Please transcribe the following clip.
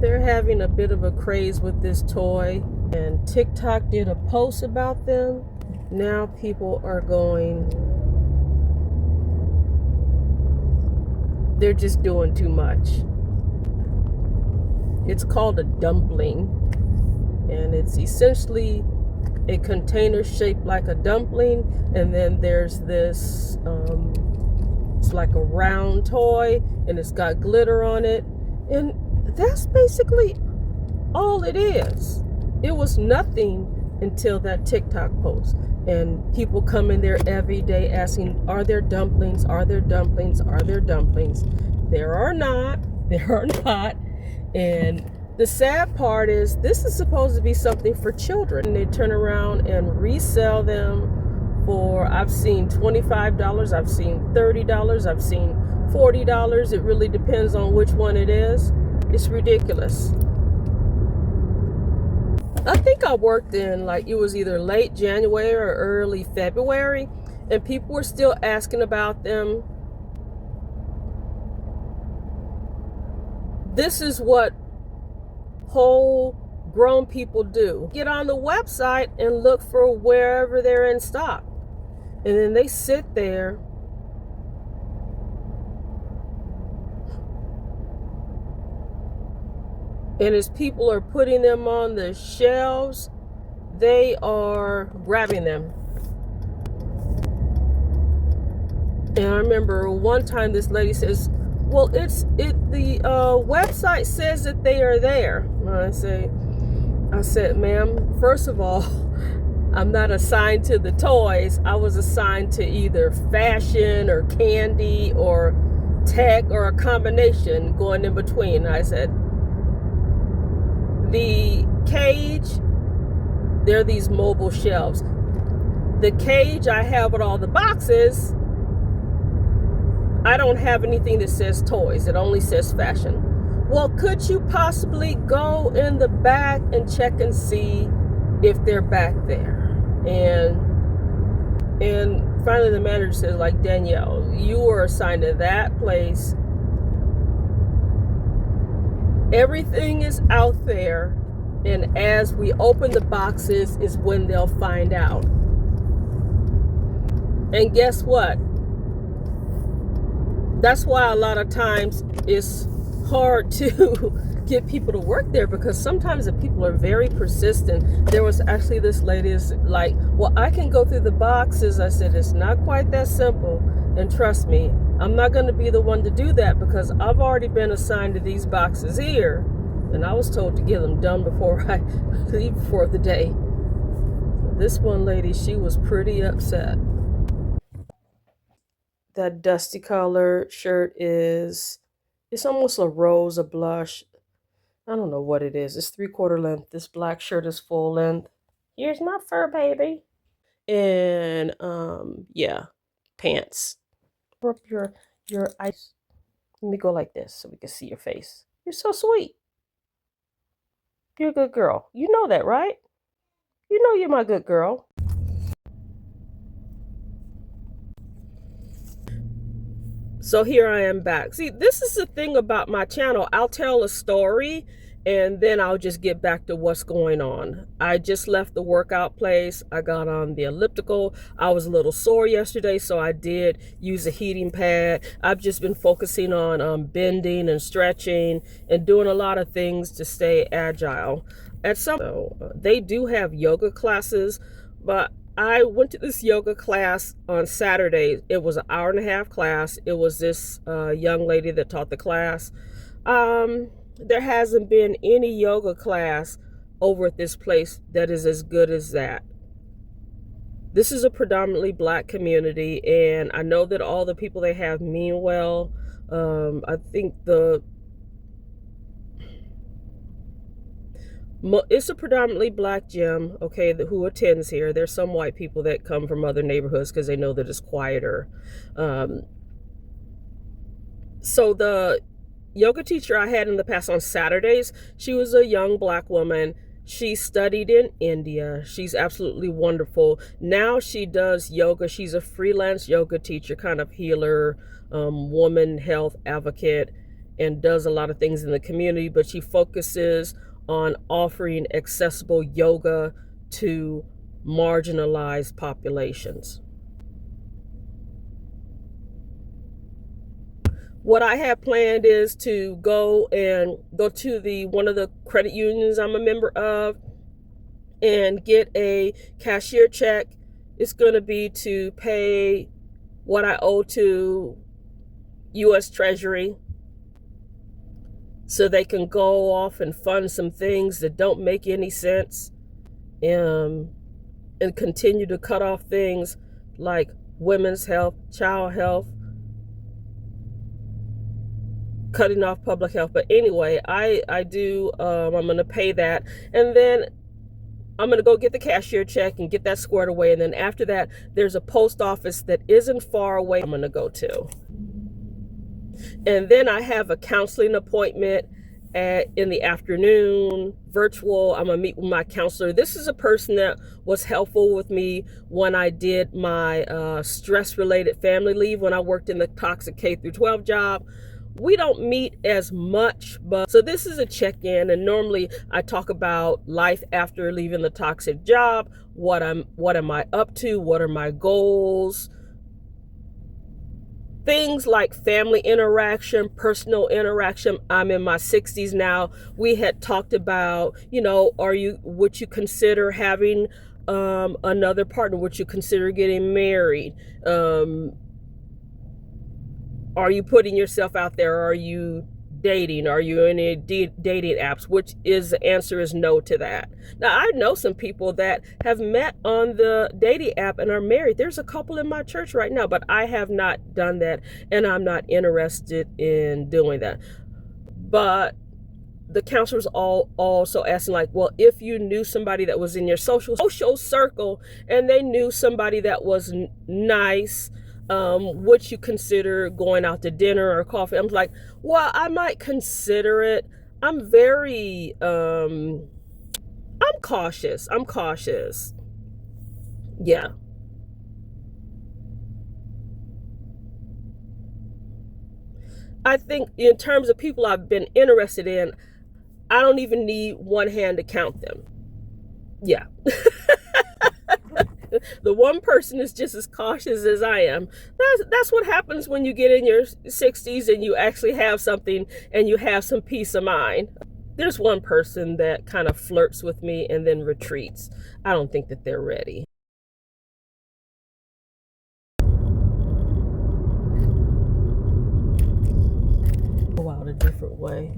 They're having a bit of a craze with this toy, and TikTok did a post about them. Now people are going, they're just doing too much. It's called a dumpling, and it's essentially a container shaped like a dumpling, and then there's this it's like a round toy, and it's got glitter on it, and that's basically all it is. It was nothing until that TikTok post, and people come in there every day asking, are there dumplings, are there dumplings, are there dumplings? There are not. And the sad part is, this is supposed to be something for children, and they turn around and resell them for, I've seen $25, I've seen $30, I've seen $40. It really depends on which one it is. It's ridiculous. I think I worked in, like, it was either late January or early February, and people were still asking about them. This is what whole grown people do. Get on the website and look for wherever they're in stock. And then they sit there and as people are putting them on the shelves, they are grabbing them. And I remember one time this lady says, well, the website says that they are there. And I said, ma'am, first of all, I'm not assigned to the toys. I was assigned to either fashion or candy or tech or a combination going in between. I said, the cage, they're these mobile shelves. The cage I have with all the boxes, I don't have anything that says toys. It only says fashion. Well, could you possibly go in the back and check and see if they're back there? And finally the manager says, like, Danielle, you were assigned to that place. Everything is out there, and as we open the boxes is when they'll find out. And guess what? That's why a lot of times it's hard to get people to work there, because sometimes the people are very persistent. There was actually this lady is like, well, I can go through the boxes. I said, it's not quite that simple. And trust me, I'm not going to be the one to do that, because I've already been assigned to these boxes here, and I was told to get them done before I leave for the day. This one lady, she was pretty upset. That dusty color shirt it's almost a rose, a blush. I don't know what it is. It's 3/4 length. This black shirt is full length. Here's my fur baby. And yeah, pants. Rub your eyes. Let me go like this so we can see your face. You're so sweet. You're a good girl. You know that, right? You know you're my good girl. So here I am back. See, this is the thing about my channel. I'll tell a story and then I'll just get back to what's going on. I just left the workout place. I got on the elliptical. I was a little sore yesterday, so I did use a heating pad. I've just been focusing on bending and stretching and doing a lot of things to stay agile. They do have yoga classes, but I went to this yoga class on Saturday. It was an 1.5-hour class. It was this young lady that taught the class. There hasn't been any yoga class over at this place that is as good as that. This is a predominantly Black community, and I know that all the people they have mean well. I think it's a predominantly Black gym, okay, who attends here. There's some white people that come from other neighborhoods because they know that it's quieter. So the yoga teacher I had in the past on Saturdays, she was a young Black woman. She studied in India. She's absolutely wonderful. Now she does yoga. She's a freelance yoga teacher, kind of healer, woman health advocate. and does a lot of things in the community, but she focuses on offering accessible yoga to marginalized populations. What I have planned is to go to the one of the credit unions I'm a member of and get a cashier check. It's going to be to pay what I owe to U.S. Treasury so they can go off and fund some things that don't make any sense, and continue to cut off things like women's health, child health, cutting off public health. But anyway, I'm going to pay that, and then I'm going to go get the cashier check and get that squared away. And then after that, there's a post office that isn't far away I'm going to go to. And then I have a counseling appointment in the afternoon, virtual. I'm going to meet with my counselor. This is a person that was helpful with me when I did my stress-related family leave, when I worked in the toxic K-12 job. We don't meet as much, but so this is a check-in, and normally I talk about life after leaving the toxic job. What am I up to? What are my goals? Things like family interaction, personal interaction. I'm in my 60s now. We had talked about, would you consider having another partner? Would you consider getting married? Are you putting yourself out there? Are you dating? Are you in any dating apps? The answer is no to that. Now, I know some people that have met on the dating app and are married. There's a couple in my church right now, but I have not done that, and I'm not interested in doing that. But the counselors also asking, like, well, if you knew somebody that was in your social circle and they knew somebody that was nice, would you consider going out to dinner or coffee? I'm like, well, I might consider it. I'm cautious. Yeah. I think in terms of people I've been interested in, I don't even need one hand to count them. Yeah. The one person is just as cautious as I am. That's what happens when you get in your 60s and you actually have something and you have some peace of mind. There's one person that kind of flirts with me and then retreats. I don't think that they're ready. Go out a different way.